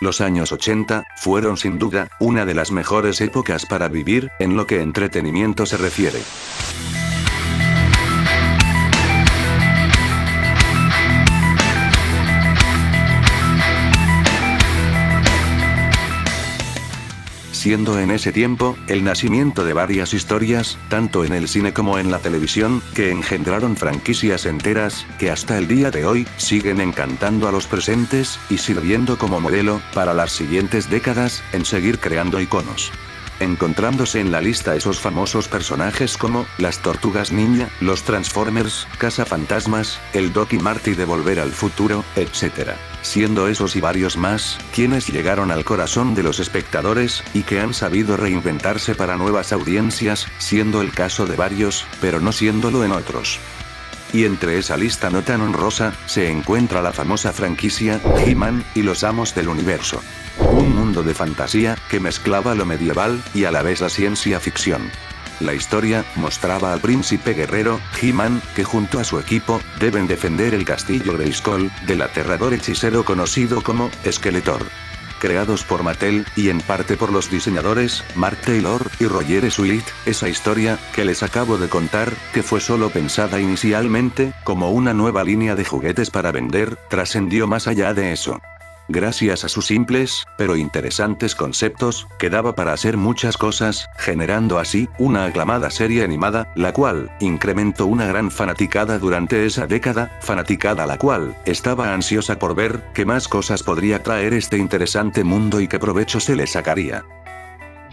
Los años 80 fueron sin duda una de las mejores épocas para vivir en lo que entretenimiento se refiere. Siendo en ese tiempo, el nacimiento de varias historias, tanto en el cine como en la televisión, que engendraron franquicias enteras, que hasta el día de hoy, siguen encantando a los presentes, y sirviendo como modelo, para las siguientes décadas, en seguir creando iconos. Encontrándose en la lista esos famosos personajes como, las Tortugas Ninja, los Transformers, Cazafantasmas, el Doc y Marty de Volver al Futuro, etc. Siendo esos y varios más, quienes llegaron al corazón de los espectadores, y que han sabido reinventarse para nuevas audiencias, siendo el caso de varios, pero no siéndolo en otros. Y entre esa lista no tan honrosa, se encuentra la famosa franquicia, He-Man, y los Amos del Universo. Un mundo de fantasía, que mezclaba lo medieval, y a la vez la ciencia ficción. La historia, mostraba al príncipe guerrero, He-Man, que junto a su equipo, deben defender el castillo Grayskull, del aterrador hechicero conocido como, Skeletor. Creados por Mattel, y en parte por los diseñadores, Mark Taylor y Roger Sweet, esa historia, que les acabo de contar, que fue solo pensada inicialmente, como una nueva línea de juguetes para vender, trascendió más allá de eso. Gracias a sus simples, pero interesantes conceptos, quedaba para hacer muchas cosas, generando así, una aclamada serie animada, la cual, incrementó una gran fanaticada durante esa década, fanaticada la cual, estaba ansiosa por ver, qué más cosas podría traer este interesante mundo y qué provecho se le sacaría.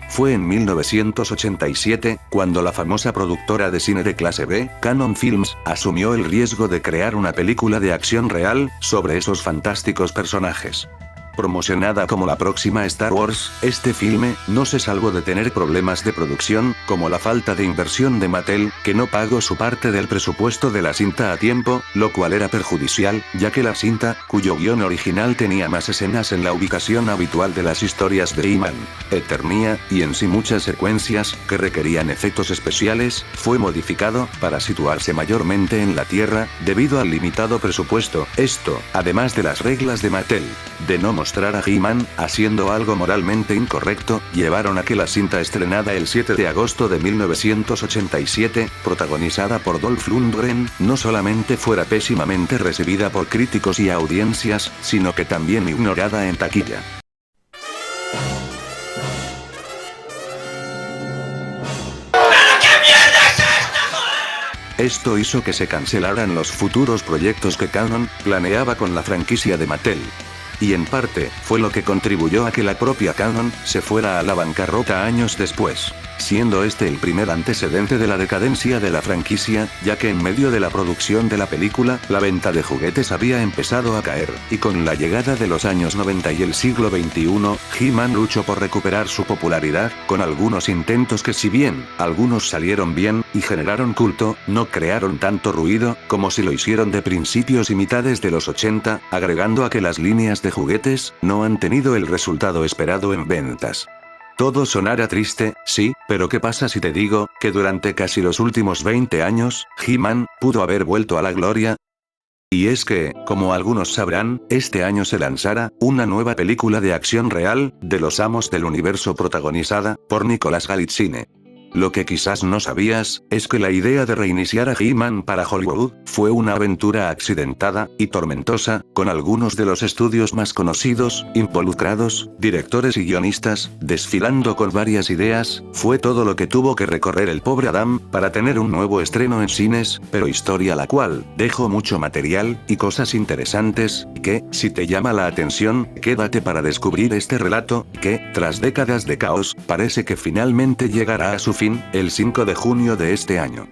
Fue en 1987, cuando la famosa productora de cine de clase B, Cannon Films, asumió el riesgo de crear una película de acción real, sobre esos fantásticos personajes. Promocionada como la próxima Star Wars, este filme, no se salvó de tener problemas de producción, como la falta de inversión de Mattel, que no pagó su parte del presupuesto de la cinta a tiempo, lo cual era perjudicial, ya que la cinta, cuyo guión original tenía más escenas en la ubicación habitual de las historias de He-Man, Eternia, y en sí muchas secuencias, que requerían efectos especiales, fue modificado, para situarse mayormente en la Tierra, debido al limitado presupuesto, esto, además de las reglas de Mattel, de no mostrar a He-Man, haciendo algo moralmente incorrecto, llevaron a que la cinta estrenada el 7 de agosto de 1987, protagonizada por Dolph Lundgren, no solamente fuera pésimamente recibida por críticos y audiencias, sino que también ignorada en taquilla. Esto hizo que se cancelaran los futuros proyectos que Cannon planeaba con la franquicia de Mattel. Y en parte, fue lo que contribuyó a que la propia Cannon se fuera a la bancarrota años después, siendo este el primer antecedente de la decadencia de la franquicia, ya que en medio de la producción de la película, la venta de juguetes había empezado a caer, y con la llegada de los años 90 y el siglo XXI, He-Man luchó por recuperar su popularidad, con algunos intentos que si bien, algunos salieron bien, y generaron culto, no crearon tanto ruido, como si lo hicieron de principios y mitades de los 80, agregando a que las líneas de juguetes, no han tenido el resultado esperado en ventas. Todo sonará triste, sí, pero ¿qué pasa si te digo, que durante casi los últimos 20 años, He-Man, pudo haber vuelto a la gloria? Y es que, como algunos sabrán, este año se lanzará, una nueva película de acción real, de los Amos del Universo protagonizada, por Nicolas Galitzine. Lo que quizás no sabías, es que la idea de reiniciar a He-Man para Hollywood, fue una aventura accidentada, y tormentosa, con algunos de los estudios más conocidos, involucrados, directores y guionistas, desfilando con varias ideas, fue todo lo que tuvo que recorrer el pobre Adam, para tener un nuevo estreno en cines, pero historia la cual, dejó mucho material, y cosas interesantes, que, si te llama la atención, quédate para descubrir este relato, que, tras décadas de caos, parece que finalmente llegará a su fin, el 5 de junio de este año.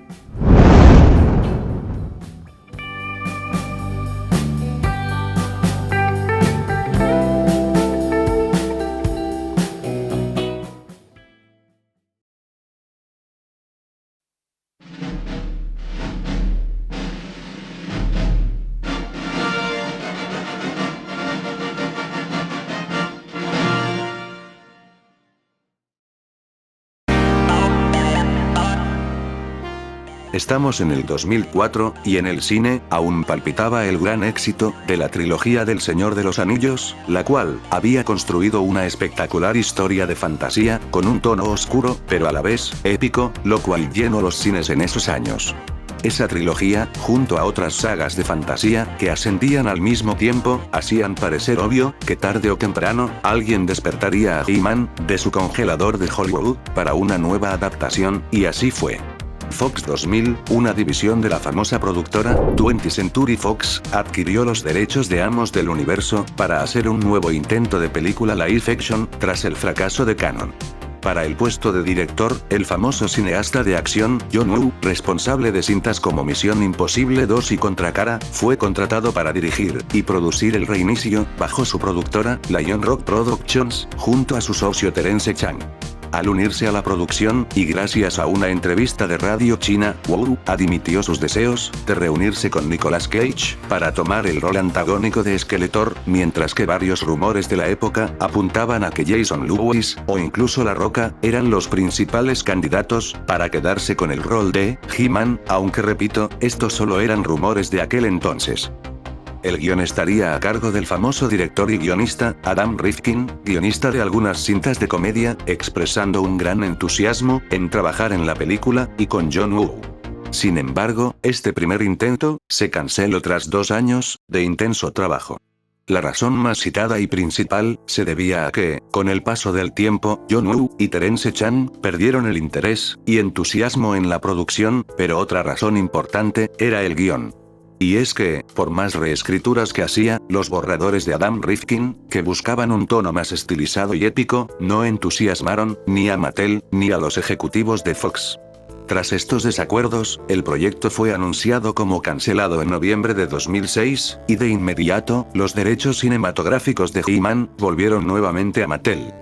Estamos en el 2004, y en el cine, aún palpitaba el gran éxito de la trilogía del Señor de los Anillos, la cual había construido una espectacular historia de fantasía, con un tono oscuro, pero a la vez, épico, lo cual llenó los cines en esos años. Esa trilogía, junto a otras sagas de fantasía, que ascendían al mismo tiempo, hacían parecer obvio, que tarde o temprano, alguien despertaría a He-Man, de su congelador de Hollywood, para una nueva adaptación, y así fue. Fox 2000, una división de la famosa productora 20th Century Fox, adquirió los derechos de Amos del Universo, para hacer un nuevo intento de película live action, tras el fracaso de Canon. Para el puesto de director, el famoso cineasta de acción, John Woo, responsable de cintas como Misión Imposible 2 y Contracara, fue contratado para dirigir y producir el reinicio, bajo su productora, Lion Rock Productions, junto a su socio Terence Chang. Al unirse a la producción, y gracias a una entrevista de radio china, Woo admitió sus deseos de reunirse con Nicolas Cage para tomar el rol antagónico de Skeletor, mientras que varios rumores de la época apuntaban a que Jason Lewis, o incluso La Roca, eran los principales candidatos para quedarse con el rol de He-Man, aunque repito, estos solo eran rumores de aquel entonces. El guion estaría a cargo del famoso director y guionista, Adam Rifkin, guionista de algunas cintas de comedia, expresando un gran entusiasmo en trabajar en la película, y con John Woo. Sin embargo, este primer intento se canceló tras 2 años de intenso trabajo. La razón más citada y principal se debía a que, con el paso del tiempo, John Woo y Terence Chang perdieron el interés y entusiasmo en la producción, pero otra razón importante era el guión. Y es que, por más reescrituras que hacía, los borradores de Adam Rifkin, que buscaban un tono más estilizado y épico, no entusiasmaron ni a Mattel ni a los ejecutivos de Fox. Tras estos desacuerdos, el proyecto fue anunciado como cancelado en noviembre de 2006, y de inmediato, los derechos cinematográficos de He-Man volvieron nuevamente a Mattel.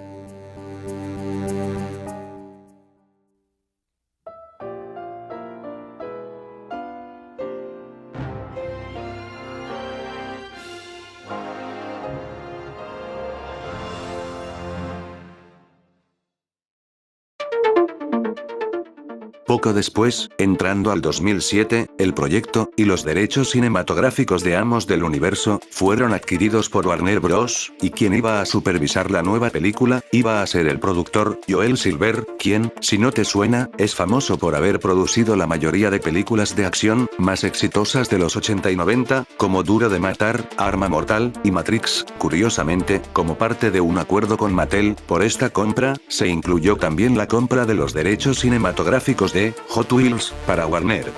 Poco después, entrando al 2007, el proyecto y los derechos cinematográficos de Amos del Universo fueron adquiridos por Warner Bros., y quien iba a supervisar la nueva película iba a ser el productor, Joel Silver, quien, si no te suena, es famoso por haber producido la mayoría de películas de acción más exitosas de los 80 y 90, como Duro de Matar, Arma Mortal y Matrix. Curiosamente, como parte de un acuerdo con Mattel por esta compra, se incluyó también la compra de los derechos cinematográficos de Hot Wheels para Warner.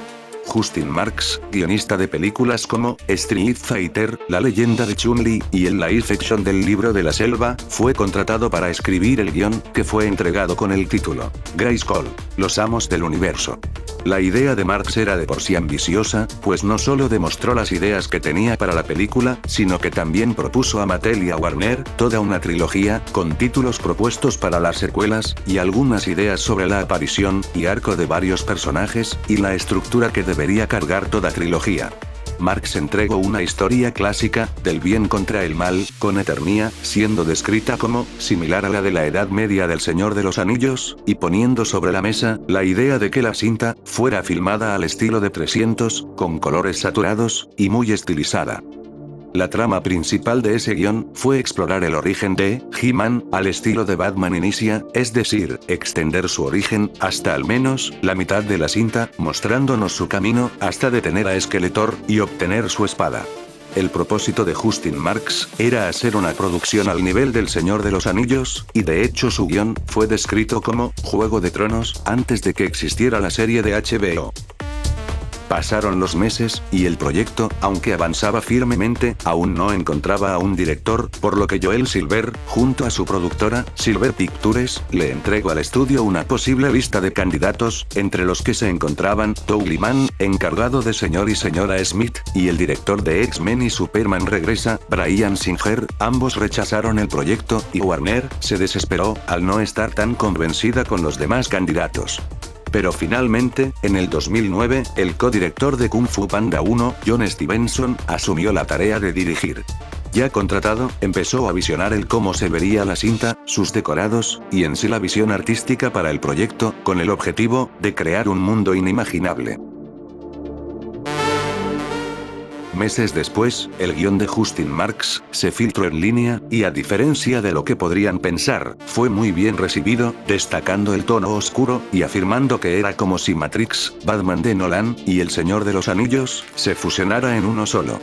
Justin Marks, guionista de películas como Street Fighter, La leyenda de Chun-Li, y el live action del Libro de la Selva, fue contratado para escribir el guión, que fue entregado con el título Grayskull, Los Amos del Universo. La idea de Marks era de por sí ambiciosa, pues no solo demostró las ideas que tenía para la película, sino que también propuso a Mattel y a Warner toda una trilogía, con títulos propuestos para las secuelas, y algunas ideas sobre la aparición y arco de varios personajes, y la estructura que debería cargar toda trilogía. Marx entregó una historia clásica, del bien contra el mal, con Eternia, siendo descrita como similar a la de la Edad Media del Señor de los Anillos, y poniendo sobre la mesa la idea de que la cinta fuera filmada al estilo de 300, con colores saturados, y muy estilizada. La trama principal de ese guión fue explorar el origen de He-Man al estilo de Batman Inicia, es decir, extender su origen hasta al menos la mitad de la cinta, mostrándonos su camino hasta detener a Skeletor y obtener su espada. El propósito de Justin Marks era hacer una producción al nivel del Señor de los Anillos, y de hecho su guión fue descrito como Juego de Tronos antes de que existiera la serie de HBO. Pasaron los meses, y el proyecto, aunque avanzaba firmemente, aún no encontraba a un director, por lo que Joel Silver, junto a su productora, Silver Pictures, le entregó al estudio una posible lista de candidatos, entre los que se encontraban Doug Liman, encargado de Señor y Señora Smith, y el director de X-Men y Superman Regresa, Bryan Singer. Ambos rechazaron el proyecto, y Warner se desesperó al no estar tan convencida con los demás candidatos. Pero finalmente, en el 2009, el codirector de Kung Fu Panda 1, John Stevenson, asumió la tarea de dirigir. Ya contratado, empezó a visionar el cómo se vería la cinta, sus decorados, y en sí la visión artística para el proyecto, con el objetivo de crear un mundo inimaginable. Meses después, el guión de Justin Marks se filtró en línea, y a diferencia de lo que podrían pensar, fue muy bien recibido, destacando el tono oscuro, y afirmando que era como si Matrix, Batman de Nolan, y El Señor de los Anillos, se fusionara en uno solo.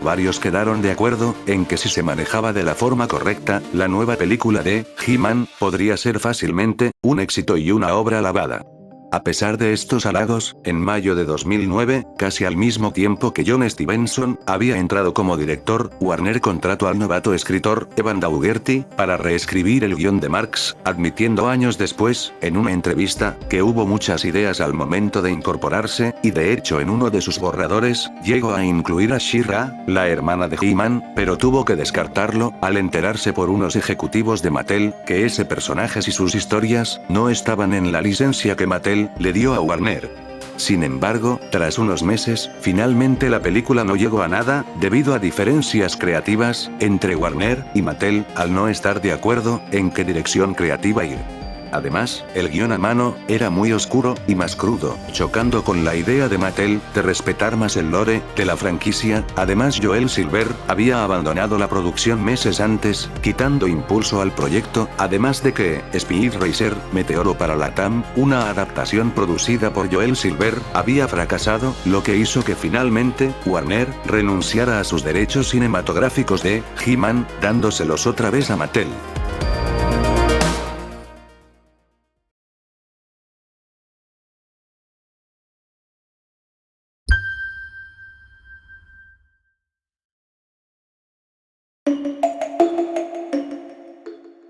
Varios quedaron de acuerdo en que si se manejaba de la forma correcta, la nueva película de He-Man podría ser fácilmente un éxito y una obra alabada. A pesar de estos halagos, en mayo de 2009, casi al mismo tiempo que John Stevenson había entrado como director, Warner contrató al novato escritor Evan Daugerty para reescribir el guión de Marks, admitiendo años después, en una entrevista, que hubo muchas ideas al momento de incorporarse, y de hecho en uno de sus borradores, llegó a incluir a She-Ra, la hermana de He-Man, pero tuvo que descartarlo, al enterarse por unos ejecutivos de Mattel, que ese personaje y sus historias, no estaban en la licencia que Mattel le dio a Warner. Sin embargo, tras unos meses, finalmente la película no llegó a nada, debido a diferencias creativas entre Warner y Mattel, al no estar de acuerdo en qué dirección creativa ir. Además, el guión a mano era muy oscuro y más crudo, chocando con la idea de Mattel de respetar más el lore de la franquicia. Además, Joel Silver había abandonado la producción meses antes, quitando impulso al proyecto, además de que Speed Racer, Meteoro para Latam, una adaptación producida por Joel Silver, había fracasado, lo que hizo que finalmente Warner renunciara a sus derechos cinematográficos de He-Man, dándoselos otra vez a Mattel.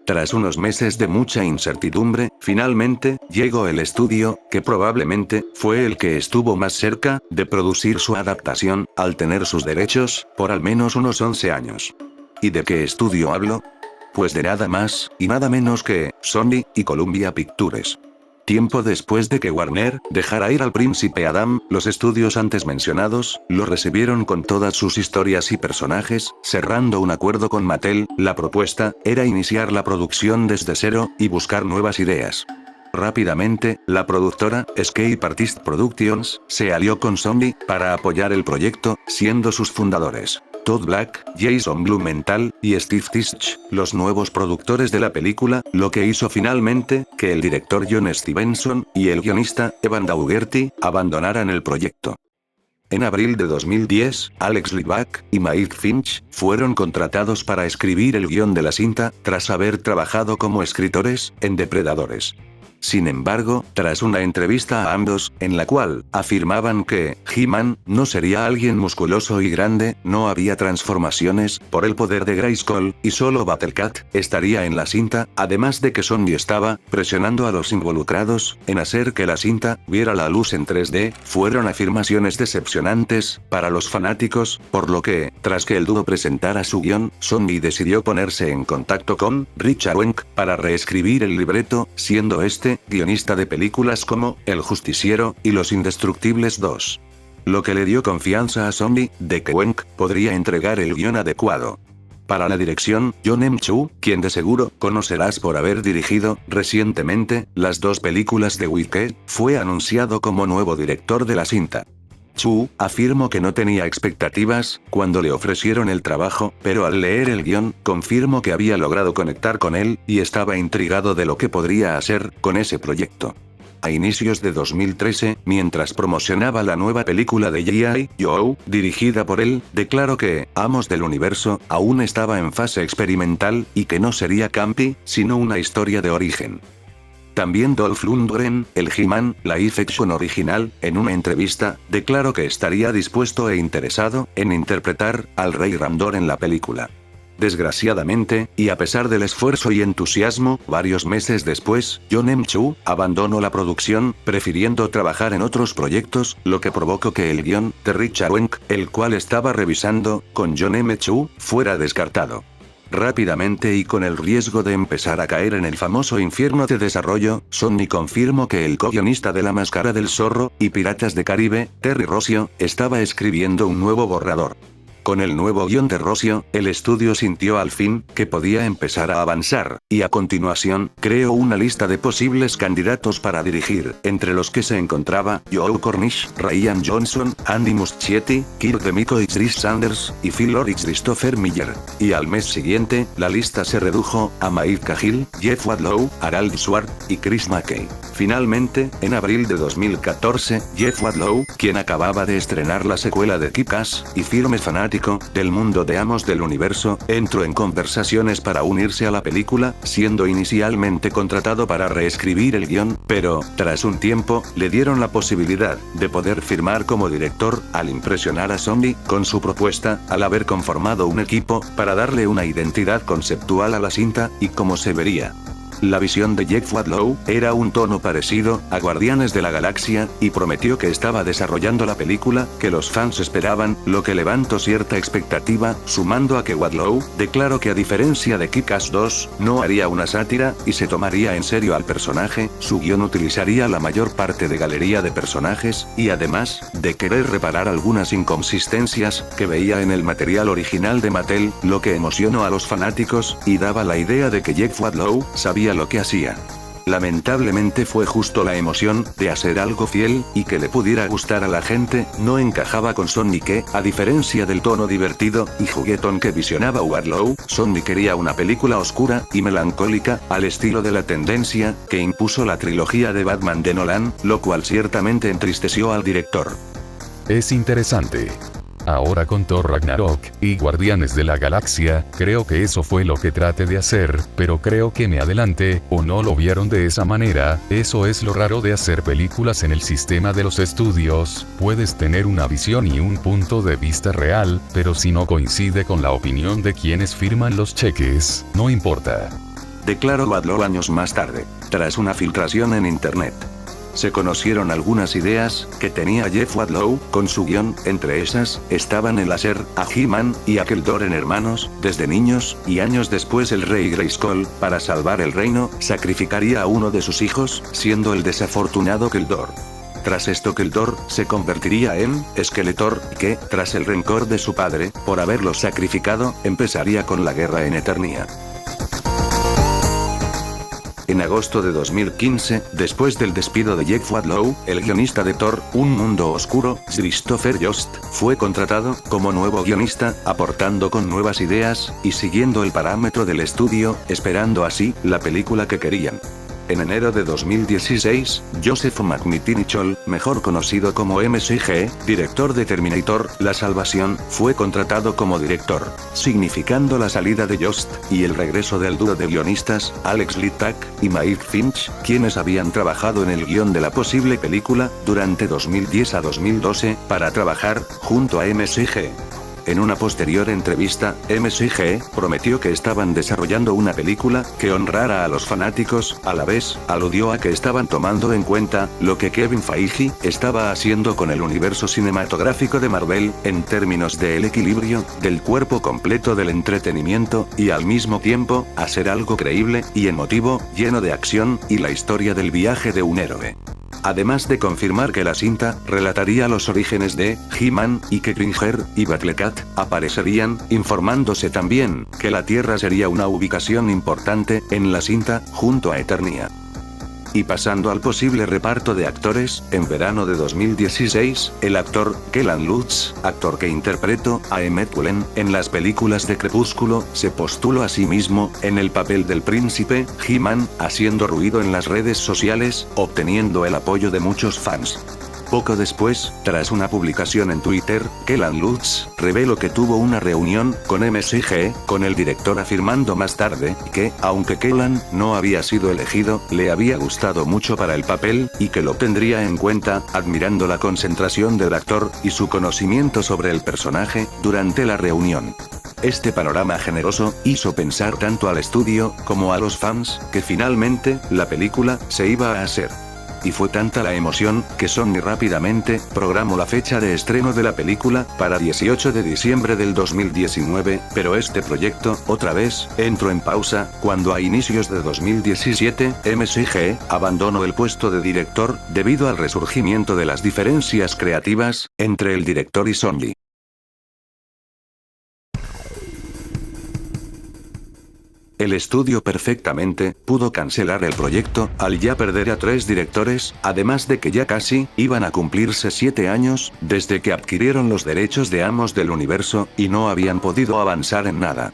Tras unos meses de mucha incertidumbre, finalmente, llegó el estudio, que probablemente fue el que estuvo más cerca de producir su adaptación, al tener sus derechos, por al menos unos 11 años. ¿Y de qué estudio hablo? Pues de nada más, y nada menos que Sony y Columbia Pictures. Tiempo después de que Warner dejara ir al príncipe Adam, los estudios antes mencionados lo recibieron con todas sus historias y personajes, cerrando un acuerdo con Mattel. La propuesta era iniciar la producción desde cero y buscar nuevas ideas. Rápidamente, la productora, Escape Artist Productions, se alió con Sony para apoyar el proyecto, siendo sus fundadores Todd Black, Jason Blumenthal y Steve Tisch los nuevos productores de la película, lo que hizo finalmente que el director John Stevenson y el guionista Evan Daugerty abandonaran el proyecto. En abril de 2010, Alex Libak y Mike Finch fueron contratados para escribir el guión de la cinta, tras haber trabajado como escritores en Depredadores. Sin embargo, tras una entrevista a ambos, en la cual afirmaban que He-Man no sería alguien musculoso y grande, no había transformaciones por el poder de Grayskull, y solo Battlecat estaría en la cinta, además de que Sony estaba presionando a los involucrados en hacer que la cinta viera la luz en 3D, fueron afirmaciones decepcionantes para los fanáticos, por lo que, tras que el dúo presentara su guión, Sony decidió ponerse en contacto con Richard Wenk para reescribir el libreto, siendo este guionista de películas como El Justiciero y Los Indestructibles 2. Lo que le dio confianza a Sony de que Wenk podría entregar el guión adecuado. Para la dirección, John M. Chu, quien de seguro conocerás por haber dirigido recientemente las 2 películas de Wicked, fue anunciado como nuevo director de la cinta. Chu afirmó que no tenía expectativas cuando le ofrecieron el trabajo, pero al leer el guión, confirmó que había logrado conectar con él, y estaba intrigado de lo que podría hacer con ese proyecto. A inicios de 2013, mientras promocionaba la nueva película de G.I. Joe, dirigida por él, declaró que Amos del Universo aún estaba en fase experimental, y que no sería campy, sino una historia de origen. También Dolph Lundgren, el He-Man live action original, en una entrevista, declaró que estaría dispuesto e interesado en interpretar al Rey Ramdor en la película. Desgraciadamente, y a pesar del esfuerzo y entusiasmo, varios meses después, John M. Chu abandonó la producción, prefiriendo trabajar en otros proyectos, lo que provocó que el guión de Richard Wenk, el cual estaba revisando con John M. Chu, fuera descartado. Rápidamente y con el riesgo de empezar a caer en el famoso infierno de desarrollo, Sony confirmó que el co-guionista de La Máscara del Zorro y Piratas de Caribe, Terry Rossio, estaba escribiendo un nuevo borrador. Con el nuevo guión de Rossio, el estudio sintió al fin que podía empezar a avanzar, y a continuación, creó una lista de posibles candidatos para dirigir, entre los que se encontraba Joe Cornish, Ryan Johnson, Andy Muschietti, Kirk DeMicco y Chris Sanders, y Phil Lord y Christopher Miller. Y al mes siguiente, la lista se redujo a Mike Cahill, Jeff Wadlow, Harald Swart y Chris McKay. Finalmente, en abril de 2014, Jeff Wadlow, quien acababa de estrenar la secuela de Kick-Ass, y firme fanático del mundo de Amos del Universo, entró en conversaciones para unirse a la película, siendo inicialmente contratado para reescribir el guión, pero, tras un tiempo, le dieron la posibilidad de poder firmar como director, al impresionar a Sony con su propuesta, al haber conformado un equipo para darle una identidad conceptual a la cinta, y cómo se vería. La visión de Jeff Wadlow era un tono parecido a Guardianes de la Galaxia, y prometió que estaba desarrollando la película que los fans esperaban, lo que levantó cierta expectativa, sumando a que Wadlow declaró que a diferencia de Kick-Ass 2, no haría una sátira, y se tomaría en serio al personaje, su guión utilizaría la mayor parte de galería de personajes, y además, de querer reparar algunas inconsistencias que veía en el material original de Mattel, lo que emocionó a los fanáticos, y daba la idea de que Jeff Wadlow sabía lo que hacía. Lamentablemente fue justo la emoción de hacer algo fiel y que le pudiera gustar a la gente, no encajaba con Sony que, a diferencia del tono divertido y juguetón que visionaba Wadlow, Sony quería una película oscura y melancólica, al estilo de la tendencia que impuso la trilogía de Batman de Nolan, lo cual ciertamente entristeció al director. Es interesante. Ahora con Thor Ragnarok y Guardianes de la Galaxia, creo que eso fue lo que traté de hacer, pero creo que me adelanté, o no lo vieron de esa manera. Eso es lo raro de hacer películas en el sistema de los estudios, puedes tener una visión y un punto de vista real, pero si no coincide con la opinión de quienes firman los cheques, no importa. Declaró Wadlow años más tarde, tras una filtración en internet. Se conocieron algunas ideas que tenía Jeff Wadlow con su guión, entre esas, estaban el hacer a He-Man y a Keldor en hermanos, desde niños, y años después el rey Grayskull, para salvar el reino, sacrificaría a uno de sus hijos, siendo el desafortunado Keldor. Tras esto Keldor se convertiría en Skeletor, que, tras el rencor de su padre, por haberlo sacrificado, empezaría con la guerra en Eternia. En agosto de 2015, después del despido de Jeff Wadlow, el guionista de Thor, Un Mundo Oscuro, Christopher Yost, fue contratado como nuevo guionista, aportando con nuevas ideas, y siguiendo el parámetro del estudio, esperando así, la película que querían. En enero de 2016, Joseph McMitinichol, mejor conocido como MCG, director de Terminator, La Salvación, fue contratado como director, significando la salida de Yost, y el regreso del dúo de guionistas, Alex Littach y Mike Finch, quienes habían trabajado en el guión de la posible película, durante 2010 a 2012, para trabajar, junto a MCG. En una posterior entrevista, MCG prometió que estaban desarrollando una película que honrara a los fanáticos, a la vez, aludió a que estaban tomando en cuenta lo que Kevin Feige estaba haciendo con el universo cinematográfico de Marvel, en términos del equilibrio del cuerpo completo del entretenimiento, y al mismo tiempo, hacer algo creíble y emotivo, lleno de acción y la historia del viaje de un héroe. Además de confirmar que la cinta relataría los orígenes de He-Man y que Cringer y Battlecat aparecerían, informándose también que la Tierra sería una ubicación importante en la cinta, junto a Eternia. Y pasando al posible reparto de actores, en verano de 2016, el actor Kellan Lutz, actor que interpretó a Emmet Cullen en las películas de Crepúsculo, se postuló a sí mismo en el papel del príncipe He-Man, haciendo ruido en las redes sociales, obteniendo el apoyo de muchos fans. Poco después, tras una publicación en Twitter, Kellan Lutz reveló que tuvo una reunión con MCG, con el director, afirmando más tarde que, aunque Kellan no había sido elegido, le había gustado mucho para el papel, y que lo tendría en cuenta, admirando la concentración del actor y su conocimiento sobre el personaje durante la reunión. Este panorama generoso hizo pensar tanto al estudio como a los fans que finalmente la película se iba a hacer. Y fue tanta la emoción que Sony rápidamente programó la fecha de estreno de la película para 18 de diciembre del 2019, pero este proyecto, otra vez, entró en pausa cuando a inicios de 2017, MCG abandonó el puesto de director debido al resurgimiento de las diferencias creativas entre el director y Sony. El estudio perfectamente pudo cancelar el proyecto al ya perder a 3 directores, además de que ya casi iban a cumplirse 7 años desde que adquirieron los derechos de Amos del Universo, y no habían podido avanzar en nada.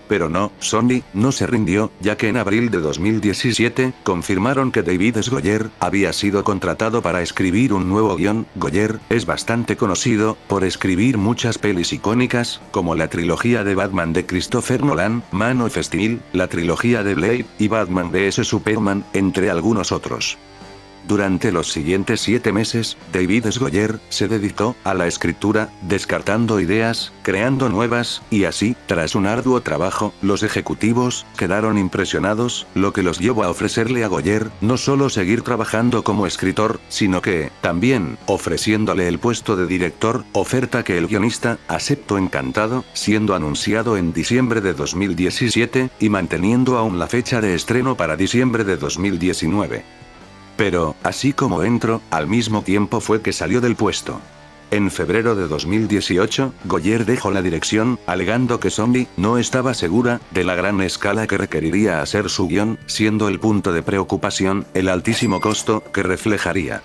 Pero no, Sony no se rindió, ya que en abril de 2017, confirmaron que David S. Goyer había sido contratado para escribir un nuevo guión. Goyer es bastante conocido por escribir muchas pelis icónicas, como la trilogía de Batman de Christopher Nolan, Man of Steel, la trilogía de Blade, y Batman vs Superman, entre algunos otros. Durante los siguientes 7 meses, David S. Goyer se dedicó a la escritura, descartando ideas, creando nuevas, y así, tras un arduo trabajo, los ejecutivos quedaron impresionados, lo que los llevó a ofrecerle a Goyer no solo seguir trabajando como escritor, sino que, también, ofreciéndole el puesto de director, oferta que el guionista aceptó encantado, siendo anunciado en diciembre de 2017, y manteniendo aún la fecha de estreno para diciembre de 2019. Pero, así como entró, al mismo tiempo fue que salió del puesto. En febrero de 2018, Goyer dejó la dirección, alegando que Sony no estaba segura de la gran escala que requeriría hacer su guión, siendo el punto de preocupación el altísimo costo que reflejaría.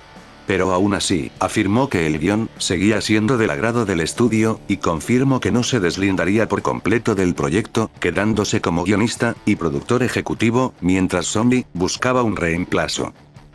Pero aún así, afirmó que el guión seguía siendo del agrado del estudio, y confirmó que no se deslindaría por completo del proyecto, quedándose como guionista y productor ejecutivo, mientras Sony buscaba un reemplazo.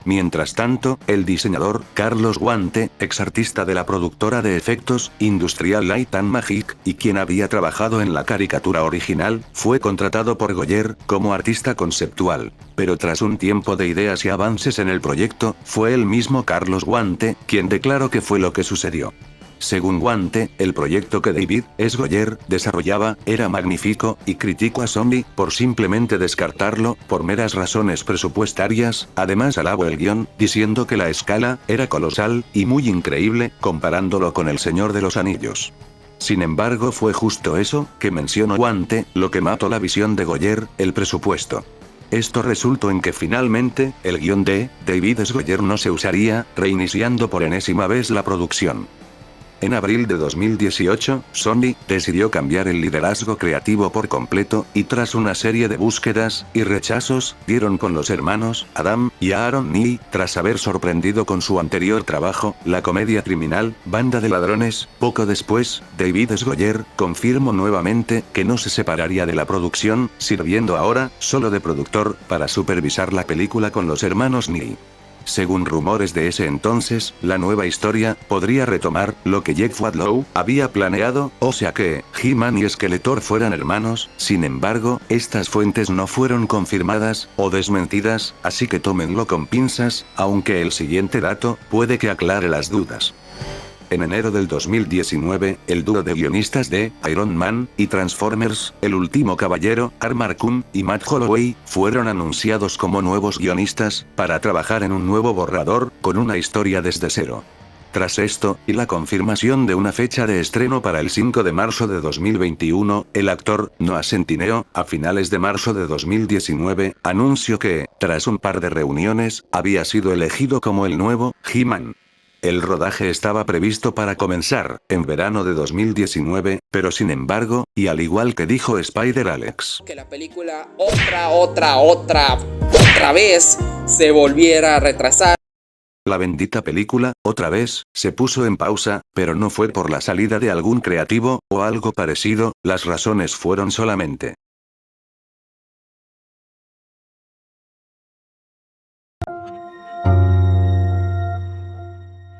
Mientras tanto, el diseñador, Carlos Guante, ex artista de la productora de efectos, Industrial Light and Magic, y quien había trabajado en la caricatura original, fue contratado por Goyer, como artista conceptual. Pero tras un tiempo de ideas y avances en el proyecto, fue el mismo Carlos Guante, quien declaró que fue lo que sucedió. Según Guante, el proyecto que David S. Goyer desarrollaba era magnífico, y criticó a Sony por simplemente descartarlo por meras razones presupuestarias. Además alabó el guión, diciendo que la escala era colosal y muy increíble, comparándolo con El Señor de los Anillos. Sin embargo, fue justo eso que mencionó Guante lo que mató la visión de Goyer: el presupuesto. Esto resultó en que finalmente, el guión de David S. Goyer no se usaría, reiniciando por enésima vez la producción. En abril de 2018, Sony decidió cambiar el liderazgo creativo por completo, y tras una serie de búsquedas y rechazos, dieron con los hermanos Adam y Aaron Neal, tras haber sorprendido con su anterior trabajo, la comedia criminal Banda de Ladrones. Poco después, David S. Goyer confirmó nuevamente que no se separaría de la producción, sirviendo ahora solo de productor para supervisar la película con los hermanos Neal. Según rumores de ese entonces, la nueva historia podría retomar lo que Jeff Wadlow había planeado, o sea que He-Man y Skeletor fueran hermanos. Sin embargo, estas fuentes no fueron confirmadas o desmentidas, así que tómenlo con pinzas, aunque el siguiente dato puede que aclare las dudas. En enero del 2019, el dúo de guionistas de Iron Man y Transformers, El Último Caballero, Art Marcum y Matt Holloway, fueron anunciados como nuevos guionistas, para trabajar en un nuevo borrador, con una historia desde cero. Tras esto, y la confirmación de una fecha de estreno para el 5 de marzo de 2021, el actor Noah Centineo, a finales de marzo de 2019, anunció que, tras un par de reuniones, había sido elegido como el nuevo He-Man. El rodaje estaba previsto para comenzar en verano de 2019, pero sin embargo, y al igual que dijo Spider Alex, que la película otra vez se volviera a retrasar. La bendita película, otra vez, se puso en pausa, pero no fue por la salida de algún creativo, o algo parecido. Las razones fueron solamente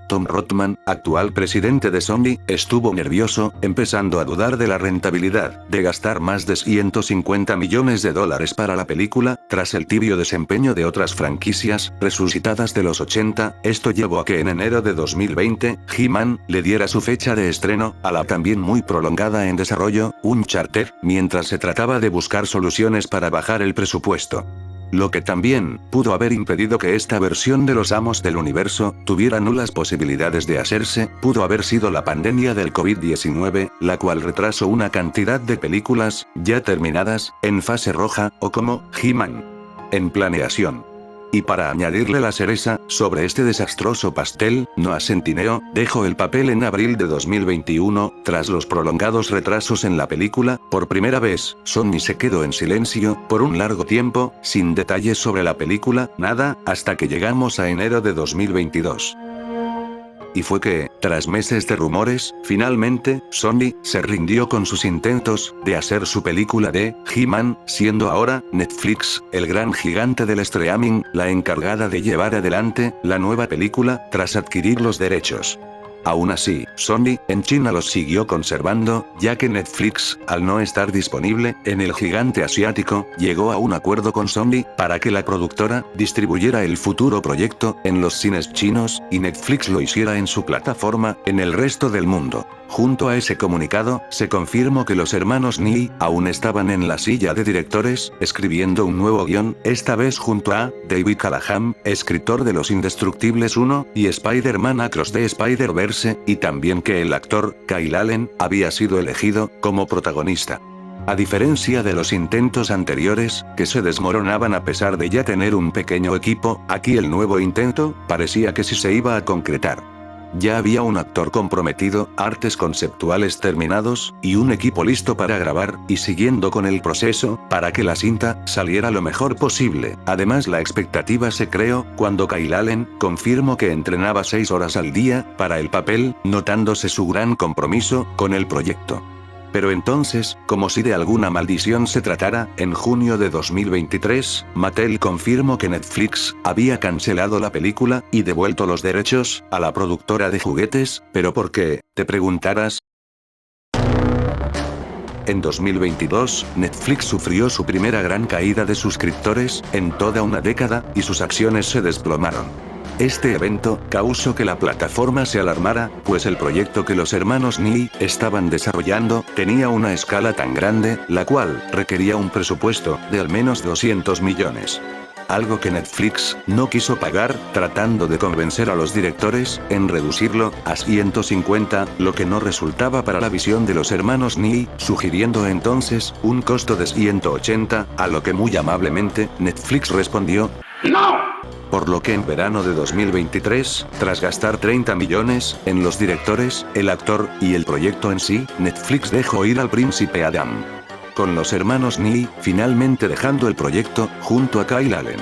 Tom Rothman, actual presidente de Sony, estuvo nervioso, empezando a dudar de la rentabilidad de gastar más de $150 millones para la película, tras el tibio desempeño de otras franquicias resucitadas de los 80. Esto llevó a que en enero de 2020, He-Man le diera su fecha de estreno a la también muy prolongada en desarrollo, Uncharted, mientras se trataba de buscar soluciones para bajar el presupuesto. Lo que también pudo haber impedido que esta versión de los Amos del Universo tuviera nulas posibilidades de hacerse, pudo haber sido la pandemia del COVID-19, la cual retrasó una cantidad de películas ya terminadas, en fase roja, o como He-Man, en planeación. Y para añadirle la cereza sobre este desastroso pastel, Noah Centineo dejó el papel en abril de 2021, tras los prolongados retrasos en la película. Por primera vez, Sony se quedó en silencio por un largo tiempo, sin detalles sobre la película, nada, hasta que llegamos a enero de 2022. Y fue que, tras meses de rumores, finalmente, Sony se rindió con sus intentos de hacer su película de He-Man, siendo ahora Netflix, el gran gigante del streaming, la encargada de llevar adelante la nueva película, tras adquirir los derechos. Aún así, Sony en China los siguió conservando, ya que Netflix, al no estar disponible en el gigante asiático, llegó a un acuerdo con Sony para que la productora distribuyera el futuro proyecto en los cines chinos, y Netflix lo hiciera en su plataforma en el resto del mundo. Junto a ese comunicado, se confirmó que los hermanos Ni aún estaban en la silla de directores, escribiendo un nuevo guión, esta vez junto a David Callahan, escritor de Los Indestructibles 1 y Spider-Man Across the Spider-Verse, y también que el actor Kyle Allen había sido elegido como protagonista. A diferencia de los intentos anteriores, que se desmoronaban a pesar de ya tener un pequeño equipo, aquí el nuevo intento parecía que sí se iba a concretar. Ya había un actor comprometido, artes conceptuales terminados, y un equipo listo para grabar, y siguiendo con el proceso, para que la cinta saliera lo mejor posible. Además, la expectativa se creó cuando Kyle Allen confirmó que entrenaba 6 horas al día para el papel, notándose su gran compromiso con el proyecto. Pero entonces, como si de alguna maldición se tratara, en junio de 2023, Mattel confirmó que Netflix había cancelado la película y devuelto los derechos a la productora de juguetes. ¿Pero por qué?, te preguntarás. En 2022, Netflix sufrió su primera gran caída de suscriptores en toda una década, y sus acciones se desplomaron. Este evento causó que la plataforma se alarmara, pues el proyecto que los hermanos Ni estaban desarrollando tenía una escala tan grande, la cual requería un presupuesto de al menos 200 millones. Algo que Netflix no quiso pagar, tratando de convencer a los directores en reducirlo a 150, lo que no resultaba para la visión de los hermanos Ni, sugiriendo entonces un costo de 180, a lo que muy amablemente Netflix respondió: ¡No! Por lo que en verano de 2023, tras gastar 30 millones en los directores, el actor y el proyecto en sí, Netflix dejó ir al príncipe Adam. Con los hermanos Ni finalmente dejando el proyecto junto a Kyle Allen.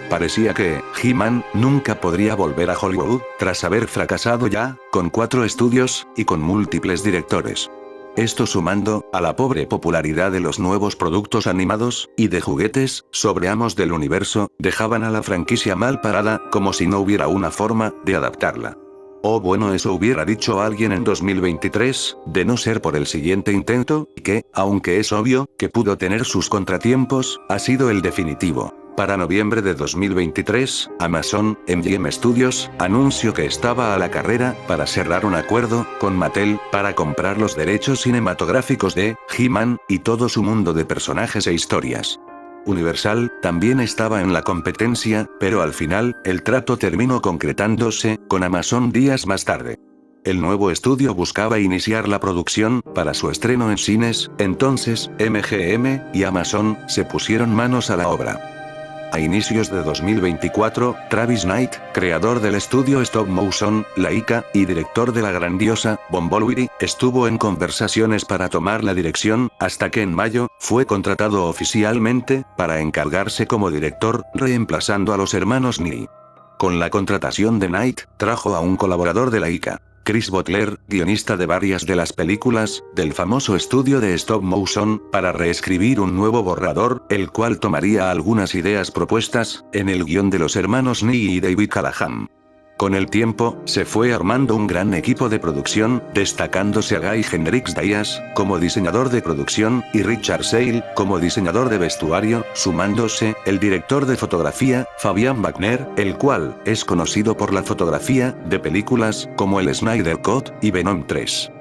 Parecía que He-Man nunca podría volver a Hollywood, tras haber fracasado ya, con 4 estudios, y con múltiples directores. Esto sumando a la pobre popularidad de los nuevos productos animados y de juguetes sobre Amos del Universo, dejaban a la franquicia mal parada, como si no hubiera una forma de adaptarla. O bueno, eso hubiera dicho alguien en 2023, de no ser por el siguiente intento, que, aunque es obvio que pudo tener sus contratiempos, ha sido el definitivo. Para noviembre de 2023, Amazon MGM Studios anunció que estaba a la carrera para cerrar un acuerdo con Mattel para comprar los derechos cinematográficos de He-Man y todo su mundo de personajes e historias. Universal también estaba en la competencia, pero al final, el trato terminó concretándose con Amazon días más tarde. El nuevo estudio buscaba iniciar la producción para su estreno en cines, entonces, MGM y Amazon se pusieron manos a la obra. A inicios de 2024, Travis Knight, creador del estudio Stop Motion, Laika, y director de la grandiosa Bumblebee, estuvo en conversaciones para tomar la dirección, hasta que en mayo, fue contratado oficialmente, para encargarse como director, reemplazando a los hermanos Ni. Con la contratación de Knight, trajo a un colaborador de Laika, Chris Butler, guionista de varias de las películas del famoso estudio de Stop Motion, para reescribir un nuevo borrador, el cual tomaría algunas ideas propuestas en el guión de los hermanos Ni y David Callahan. Con el tiempo, se fue armando un gran equipo de producción, destacándose a Guy Hendrix Díaz, como diseñador de producción, y Richard Sale, como diseñador de vestuario, sumándose, el director de fotografía, Fabian Wagner, el cual, es conocido por la fotografía, de películas, como el Snyder Cut, y Venom 3.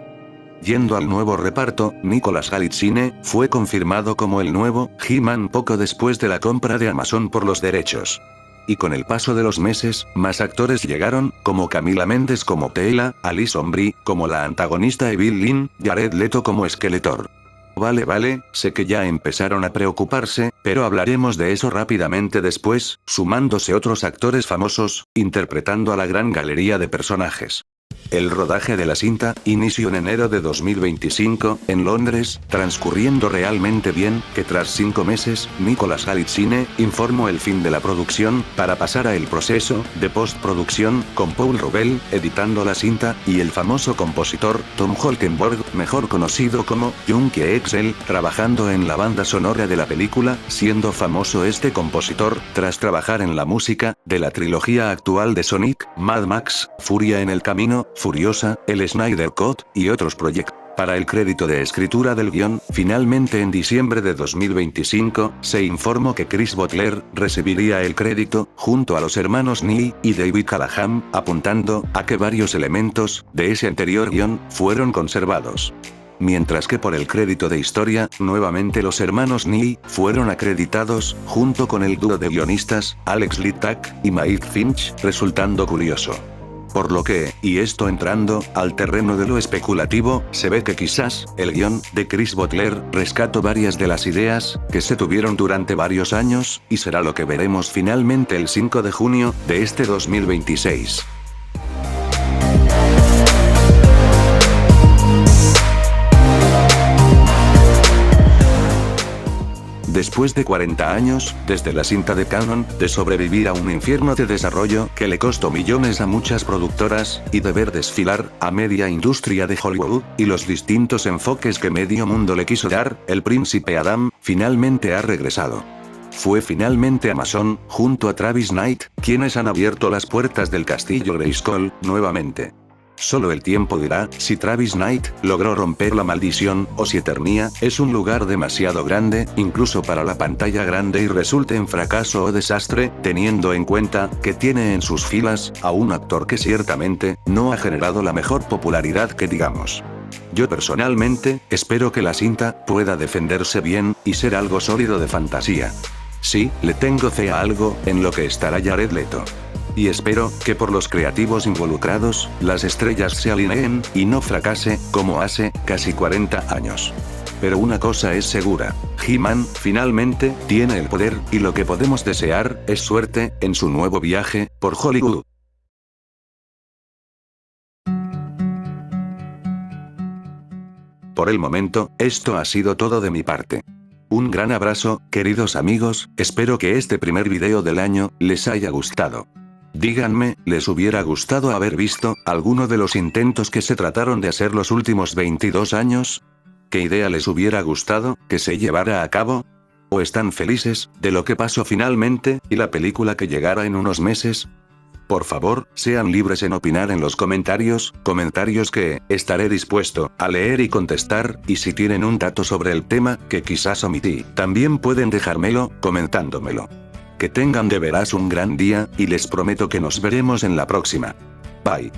Yendo al nuevo reparto, Nicholas Galitzine, fue confirmado como el nuevo He-Man poco después de la compra de Amazon por los derechos. Y con el paso de los meses, más actores llegaron, como Camila Mendes como Teela, Alison Brie, como la antagonista Evil Lynn, Jared Leto como Skeletor. Vale, sé que ya empezaron a preocuparse, pero hablaremos de eso rápidamente después, sumándose otros actores famosos, interpretando a la gran galería de personajes. El rodaje de la cinta inició en enero de 2025, en Londres, transcurriendo realmente bien, que tras 5 meses, Nicholas Galitzine informó el fin de la producción, para pasar a el proceso de postproducción, con Paul Rubel, editando la cinta, y el famoso compositor, Tom Holkenborg, mejor conocido como Junkie XL, trabajando en la banda sonora de la película, siendo famoso este compositor, tras trabajar en la música, de la trilogía actual de Sonic, Mad Max, Furia en el Camino, Furiosa, el Snyder Cut, y otros proyectos. Para el crédito de escritura del guión, finalmente en diciembre de 2025, se informó que Chris Butler recibiría el crédito, junto a los hermanos Neil y David Callahan, apuntando a que varios elementos de ese anterior guión fueron conservados. Mientras que por el crédito de historia, nuevamente los hermanos Neil fueron acreditados, junto con el dúo de guionistas, Alex Litak y Mike Finch, resultando curioso. Por lo que, y esto entrando al terreno de lo especulativo, se ve que quizás, el guión de Chris Butler rescató varias de las ideas que se tuvieron durante varios años, y será lo que veremos finalmente el 5 de junio de este 2026. Después de 40 años, desde la cinta de Canon, de sobrevivir a un infierno de desarrollo que le costó millones a muchas productoras, y de ver desfilar a media industria de Hollywood, y los distintos enfoques que medio mundo le quiso dar, el príncipe Adam, finalmente ha regresado. Fue finalmente Amazon, junto a Travis Knight, quienes han abierto las puertas del castillo Grayskull, nuevamente. Solo el tiempo dirá si Travis Knight logró romper la maldición, o si Eternia es un lugar demasiado grande, incluso para la pantalla grande, y resulte en fracaso o desastre, teniendo en cuenta que tiene en sus filas a un actor que ciertamente no ha generado la mejor popularidad que digamos. Yo personalmente, espero que la cinta pueda defenderse bien, y ser algo sólido de fantasía. Sí, le tengo fe a algo en lo que estará Jared Leto. Y espero que por los creativos involucrados, las estrellas se alineen, y no fracase, como hace casi 40 años. Pero una cosa es segura, He-Man, finalmente, tiene el poder, y lo que podemos desear, es suerte, en su nuevo viaje, por Hollywood. Por el momento, esto ha sido todo de mi parte. Un gran abrazo, queridos amigos, espero que este primer video del año les haya gustado. Díganme, ¿les hubiera gustado haber visto alguno de los intentos que se trataron de hacer los últimos 22 años? ¿Qué idea les hubiera gustado que se llevara a cabo? ¿O están felices de lo que pasó finalmente, y la película que llegara en unos meses? Por favor, sean libres en opinar en los comentarios que estaré dispuesto a leer y contestar, y si tienen un dato sobre el tema que quizás omití, también pueden dejármelo comentándomelo. Que tengan de veras un gran día, y les prometo que nos veremos en la próxima. Bye.